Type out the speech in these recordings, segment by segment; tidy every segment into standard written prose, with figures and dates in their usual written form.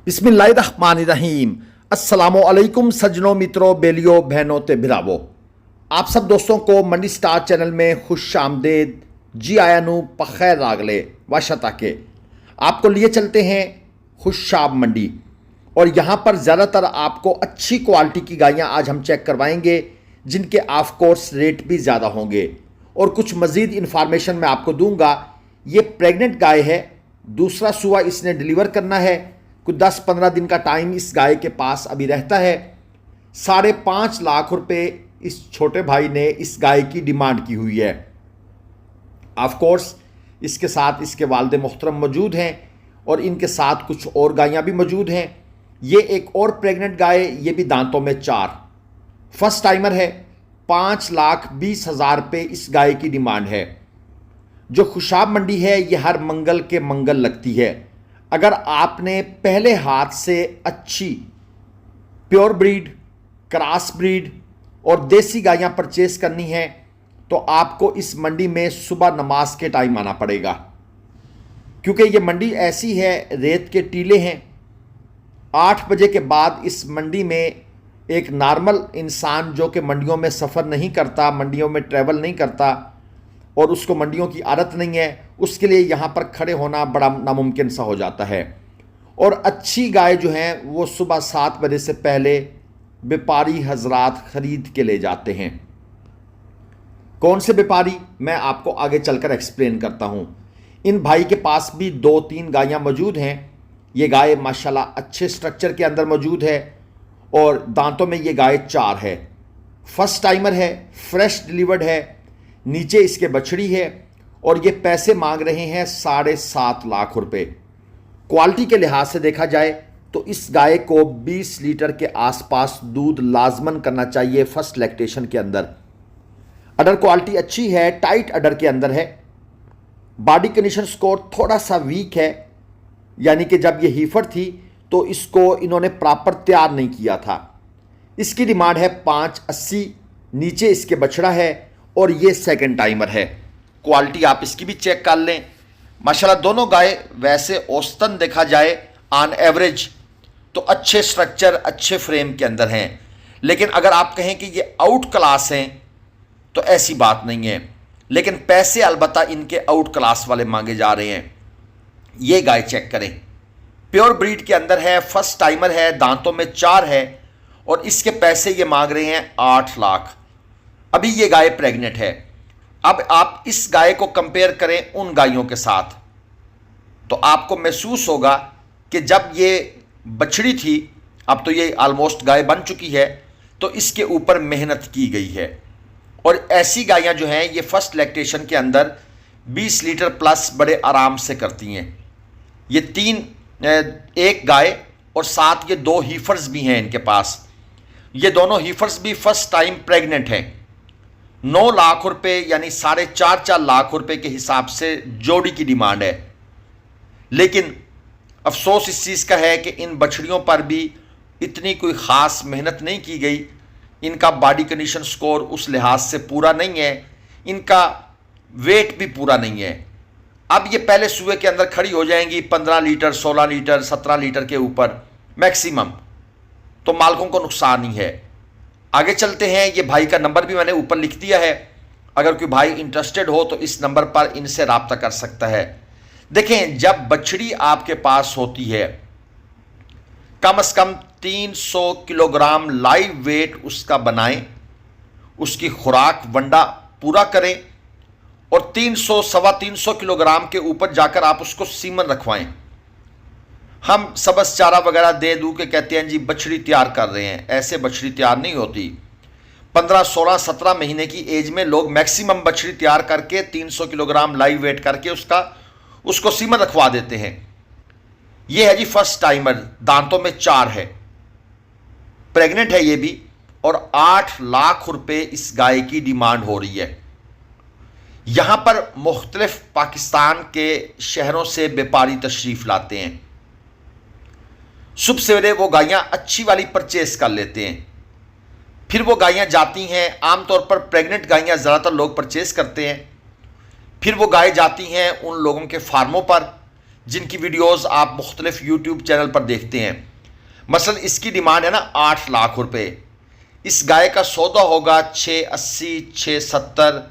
बिस्मिल्लाहिर्रहमानिर्रहीम। अस्सलामुअलैकुम सज्जनों, मित्रों, बेलियो, बहनों ते भिरावो। आप सब दोस्तों को मंडी स्टार चैनल में खुश आमदेद। जी आया नू पखैर रागले वाशता के आपको लिए चलते हैं खुशाब मंडी, और यहाँ पर ज़्यादातर आपको अच्छी क्वालिटी की गायें आज हम चेक करवाएंगे, जिनके ऑफ कोर्स रेट भी ज़्यादा होंगे और कुछ मज़ीद इन्फॉर्मेशन मैं आपको दूंगा। ये प्रेग्नेंट गाय है, दूसरा सुआ इसने डिलीवर करना है। कुछ 10-15 दिन का टाइम इस गाय के पास अभी रहता है। 5.5 लाख रुपए इस छोटे भाई ने इस गाय की डिमांड की हुई है। ऑफ कोर्स इसके साथ इसके वालिद मोहतरम मौजूद हैं और इनके साथ कुछ और गायें भी मौजूद हैं। ये एक और प्रेग्नेंट गाय, ये भी दांतों में 4, फर्स्ट टाइमर है। 5,20,000 रुपये इस गाय की डिमांड है। जो खुशाब मंडी है ये हर मंगल के मंगल लगती है। अगर आपने पहले हाथ से अच्छी प्योर ब्रीड, क्रॉस ब्रीड और देसी गायें परचेस करनी है तो आपको इस मंडी में सुबह नमाज के टाइम आना पड़ेगा, क्योंकि ये मंडी ऐसी है, रेत के टीले हैं। 8 बजे के बाद इस मंडी में एक नॉर्मल इंसान जो कि मंडियों में सफ़र नहीं करता, मंडियों में ट्रैवल नहीं करता और उसको मंडियों की आदत नहीं है, उसके लिए यहाँ पर खड़े होना बड़ा नामुमकिन सा हो जाता है। और अच्छी गाय जो हैं वो सुबह 7 बजे से पहले व्यापारी हजरात ख़रीद के ले जाते हैं। कौन से व्यापारी, मैं आपको आगे चलकर एक्सप्लेन करता हूँ। इन भाई के पास भी 2-3 गायें मौजूद हैं। ये गाय माशाल्लाह अच्छे स्ट्रक्चर के अंदर मौजूद है और दांतों में ये गाय 4 है। फर्स्ट टाइमर है, फ्रेश डिलीवर्ड है, नीचे इसके बछड़ी है और ये पैसे मांग रहे हैं 7.5 लाख रुपए। क्वालिटी के लिहाज से देखा जाए तो इस गाय को 20 लीटर के आसपास दूध लाजमन करना चाहिए फर्स्ट लैक्टेशन के अंदर। अडर क्वालिटी अच्छी है, टाइट अडर के अंदर है। बॉडी कंडीशन स्कोर थोड़ा सा वीक है, यानी कि जब ये हीफर थी तो इसको इन्होंने प्रॉपर तैयार नहीं किया था। इसकी डिमांड है 5.80, नीचे इसके बछड़ा है और ये सेकंड टाइमर है। क्वालिटी आप इसकी भी चेक कर लें। माशाल्लाह दोनों गाय वैसे औसतन देखा जाए ऑन एवरेज तो अच्छे स्ट्रक्चर, अच्छे फ्रेम के अंदर हैं, लेकिन अगर आप कहें कि ये आउट क्लास हैं तो ऐसी बात नहीं है। लेकिन पैसे अलबत्ता इनके आउट क्लास वाले मांगे जा रहे हैं। ये गाय चेक करें, प्योर ब्रीड के अंदर है, फर्स्ट टाइमर है, दांतों में 4 है और इसके पैसे ये मांग रहे हैं 8 लाख। अभी ये गाय प्रेग्नेंट है। अब आप इस गाय को कंपेयर करें उन गायों के साथ तो आपको महसूस होगा कि जब ये बछड़ी थी, अब तो ये ऑलमोस्ट गाय बन चुकी है, तो इसके ऊपर मेहनत की गई है। और ऐसी गायें जो हैं ये फर्स्ट लैक्टेशन के अंदर 20 लीटर प्लस बड़े आराम से करती हैं। ये 1 गाय और साथ ये 2 हीफर्स भी हैं इनके पास। ये दोनों हीफर्स भी फर्स्ट टाइम प्रेग्नेंट हैं। 9 लाख रुपए यानी 4.5 लाख रुपए के हिसाब से जोड़ी की डिमांड है। लेकिन अफसोस इस चीज़ का है कि इन बछड़ियों पर भी इतनी कोई ख़ास मेहनत नहीं की गई। इनका बॉडी कंडीशन स्कोर उस लिहाज से पूरा नहीं है, इनका वेट भी पूरा नहीं है। अब ये पहले सुए के अंदर खड़ी हो जाएंगी 15 लीटर, 16 लीटर, 17 लीटर के ऊपर मैक्सिमम, तो मालकों को नुकसान ही है। आगे चलते हैं। ये भाई का नंबर भी मैंने ऊपर लिख दिया है, अगर कोई भाई इंटरेस्टेड हो तो इस नंबर पर इनसे रब्ता कर सकता है। देखें, जब बछड़ी आपके पास होती है कम से कम 300 किलोग्राम लाइव वेट उसका बनाएं, उसकी खुराक वंडा पूरा करें और 300-325 किलोग्राम के ऊपर जाकर आप उसको सीमन रखवाएं। हम सबस चारा वगैरह दे दूँ के कहते हैं जी बछड़ी तैयार कर रहे हैं, ऐसे बछड़ी तैयार नहीं होती। 15, 16, 17 महीने की एज में लोग मैक्सिमम बछड़ी तैयार करके 300 किलोग्राम लाइव वेट करके उसको सीमन रखवा देते हैं। ये है जी फर्स्ट टाइमर, दांतों में 4 है, प्रेग्नेंट है ये भी, और 8 लाख रुपए इस गाय की डिमांड हो रही है। यहां पर मुख्तलिफ पाकिस्तान के शहरों से व्यापारी तशरीफ लाते हैं। सुबह सवेरे वो गायें अच्छी वाली परचेस कर लेते हैं, फिर वो गायें जाती हैं। आमतौर पर प्रेग्नेंट गायें ज़्यादातर लोग परचेस करते हैं, फिर वो गाय जाती हैं उन लोगों के फार्मों पर जिनकी वीडियोस आप मुख्तलिफ यूट्यूब चैनल पर देखते हैं। मसलन इसकी डिमांड है ना 8 लाख रुपए। इस गाय का सौदा होगा 680, 670,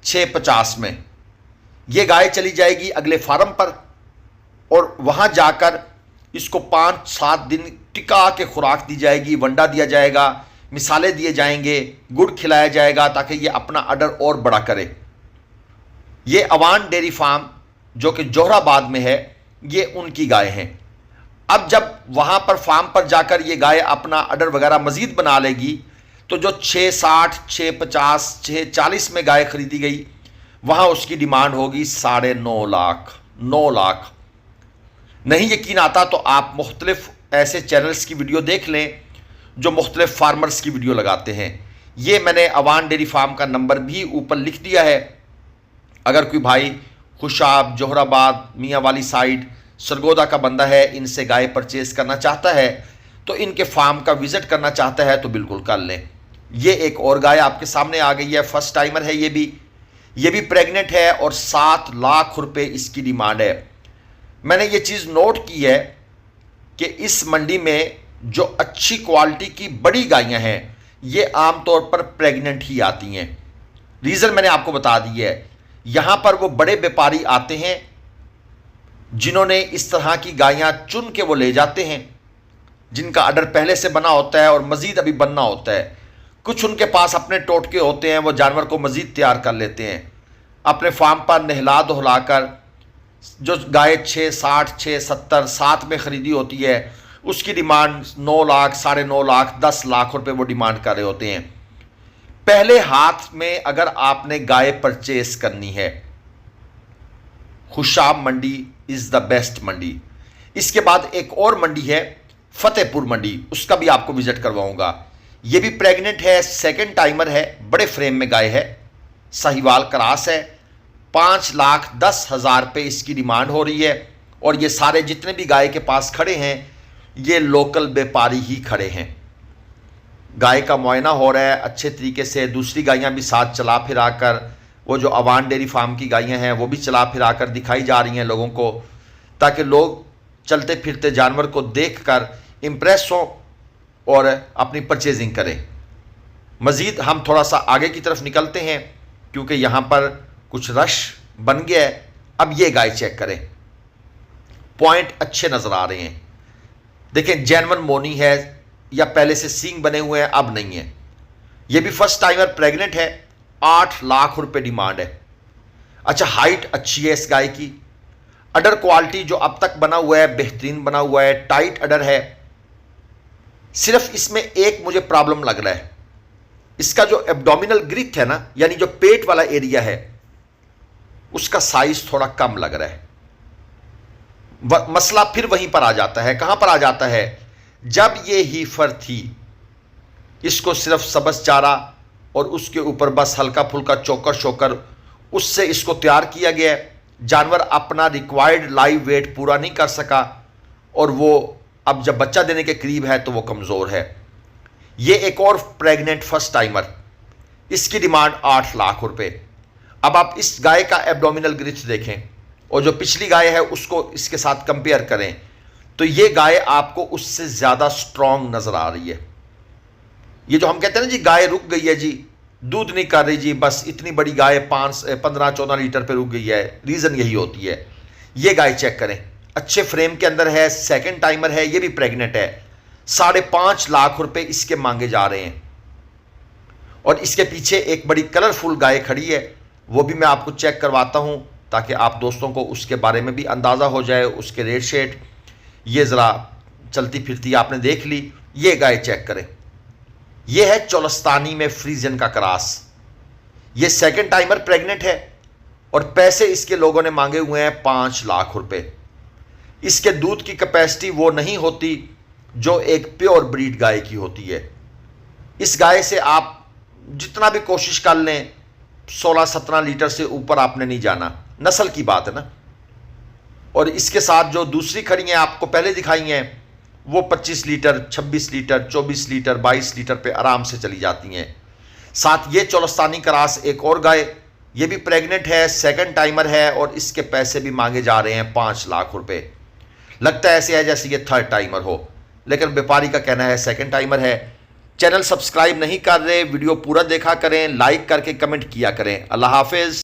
650 में। ये गाय चली जाएगी अगले फार्म पर और वहाँ जाकर इसको 5-7 दिन टिका के खुराक दी जाएगी, वंडा दिया जाएगा, मिसाले दिए जाएंगे, गुड़ खिलाया जाएगा ताकि ये अपना अडर और बड़ा करे। ये अवान डेयरी फार्म जो कि जोहराबाद में है, ये उनकी गाय हैं। अब जब वहाँ पर फार्म पर जाकर ये गाय अपना अडर वगैरह मज़ीद बना लेगी तो जो 660, 650, 640 में गाय खरीदी गई वहाँ उसकी डिमांड होगी 9.5 लाख, 9 लाख। नहीं यकीन आता तो आप मुख्तलिफ ऐसे चैनल्स की वीडियो देख लें जो मुख्तलिफ फार्मर्स की वीडियो लगाते हैं। ये मैंने अवान डेयरी फार्म का नंबर भी ऊपर लिख दिया है। अगर कोई भाई खुशाब, जोहराबाद, मियाँ वाली साइड, सरगोदा का बंदा है, इनसे गाय परचेज करना चाहता है तो इनके फार्म का विज़िट करना चाहता है तो बिल्कुल कर लें। ये एक और गाय आपके सामने आ गई है, फर्स्ट टाइमर है ये भी प्रेग्नेंट है और 7 लाख रुपए इसकी डिमांड है। मैंने ये चीज़ नोट की है कि इस मंडी में जो अच्छी क्वालिटी की बड़ी गायें हैं ये आमतौर पर प्रेग्नेंट ही आती हैं। रीज़न मैंने आपको बता दी है। यहाँ पर वो बड़े व्यापारी आते हैं जिन्होंने इस तरह की गायें चुन के वो ले जाते हैं, जिनका ऑर्डर पहले से बना होता है और मज़ीद अभी बनना होता है। कुछ उनके पास अपने टोटके होते हैं, वो जानवर को मज़ीद तैयार कर लेते हैं अपने फार्म पर नहला धुला कर। जो गाय 660, 670, 7 में ख़रीदी होती है उसकी डिमांड 9 लाख, 9.5 लाख, 10 लाख रुपए वो डिमांड कर रहे होते हैं। पहले हाथ में अगर आपने गाय परचेस करनी है, खुशाब मंडी इज़ द बेस्ट मंडी। इसके बाद एक और मंडी है फतेहपुर मंडी, उसका भी आपको विजिट करवाऊंगा। ये भी प्रेग्नेंट है, सेकंड टाइमर है, बड़े फ्रेम में गाय है, साहिवाल क्रॉस है। 5,10,000 रुपये इसकी डिमांड हो रही है और ये सारे जितने भी गाय के पास खड़े हैं ये लोकल व्यापारी ही खड़े हैं। गाय का मुआयना हो रहा है अच्छे तरीके से, दूसरी गायें भी साथ चला फिरा कर, वो जो अवान डेयरी फार्म की गायें हैं वो भी चला फिरा कर दिखाई जा रही हैं लोगों को, ताकि लोग चलते फिरते जानवर को देखकर इम्प्रेस हों और अपनी परचेजिंग करें। मज़ीद हम थोड़ा सा आगे की तरफ निकलते हैं क्योंकि यहाँ पर कुछ रश बन गया है। अब ये गाय चेक करें, पॉइंट अच्छे नज़र आ रहे हैं। देखें जेन्युइन मोनी है या पहले से सींग बने हुए हैं, अब नहीं है। ये भी फर्स्ट टाइमर प्रेग्नेंट है, 8 लाख रुपए डिमांड है। अच्छा, हाइट अच्छी है इस गाय की, अडर क्वालिटी जो अब तक बना हुआ है बेहतरीन बना हुआ है, टाइट अडर है। सिर्फ इसमें एक मुझे प्रॉब्लम लग रहा है, इसका जो एब्डोमिनल ग्रिथ है ना, यानी जो पेट वाला एरिया है, उसका साइज थोड़ा कम लग रहा है। मसला फिर वहीं पर आ जाता है। कहां पर आ जाता है? जब ये हीफर थी, इसको सिर्फ सब्ज़ चारा और उसके ऊपर बस हल्का फुल्का चोकर शोकर उससे इसको तैयार किया गया। जानवर अपना रिक्वायर्ड लाइव वेट पूरा नहीं कर सका और वो अब जब बच्चा देने के करीब है तो वो कमज़ोर है। ये एक और प्रेग्नेंट फर्स्ट टाइमर, इसकी डिमांड 8 लाख रुपए। अब आप इस गाय का एब्डोमिनल ग्रिथ देखें और जो पिछली गाय है उसको इसके साथ कंपेयर करें तो ये गाय आपको उससे ज़्यादा स्ट्रॉन्ग नज़र आ रही है। ये जो हम कहते हैं ना जी गाय रुक गई है जी, दूध नहीं कर रही जी, बस इतनी बड़ी गाय 15-14 लीटर पे रुक गई है, रीज़न यही होती है। ये गाय चेक करें, अच्छे फ्रेम के अंदर है, सेकंड टाइमर है, ये भी प्रेग्नेंट है। 5.5 लाख रुपए इसके मांगे जा रहे हैं। और इसके पीछे एक बड़ी कलरफुल गाय खड़ी है, वो भी मैं आपको चेक करवाता हूं ताकि आप दोस्तों को उसके बारे में भी अंदाज़ा हो जाए, उसके रेट शेट। ये ज़रा चलती फिरती आपने देख ली। ये गाय चेक करें, ये है चोलस्तानी में फ्रीजन का क्रॉस। ये सेकंड टाइमर प्रेग्नेंट है और पैसे इसके लोगों ने मांगे हुए हैं 5 लाख रुपए। इसके दूध की कैपेसिटी वो नहीं होती जो एक प्योर ब्रीड गाय की होती है। इस गाय से आप जितना भी कोशिश कर लें 16-17 लीटर से ऊपर आपने नहीं जाना, नस्ल की बात है ना। और इसके साथ जो दूसरी खड़ी हैं आपको पहले दिखाई हैं वो 25 लीटर, 26 लीटर, 24 लीटर, 22 लीटर पे आराम से चली जाती हैं। साथ ये चोलस्तानी क्रॉस एक और गाय ये भी प्रेग्नेंट है, सेकंड टाइमर है और इसके पैसे भी मांगे जा रहे हैं 5 लाख रुपए। लगता है ऐसे है जैसे ये थर्ड टाइमर हो, लेकिन व्यापारी का कहना है सेकंड टाइमर है। चैनल सब्सक्राइब नहीं कर रहे, वीडियो पूरा देखा करें, लाइक करके कमेंट किया करें। अल्लाह हाफिज।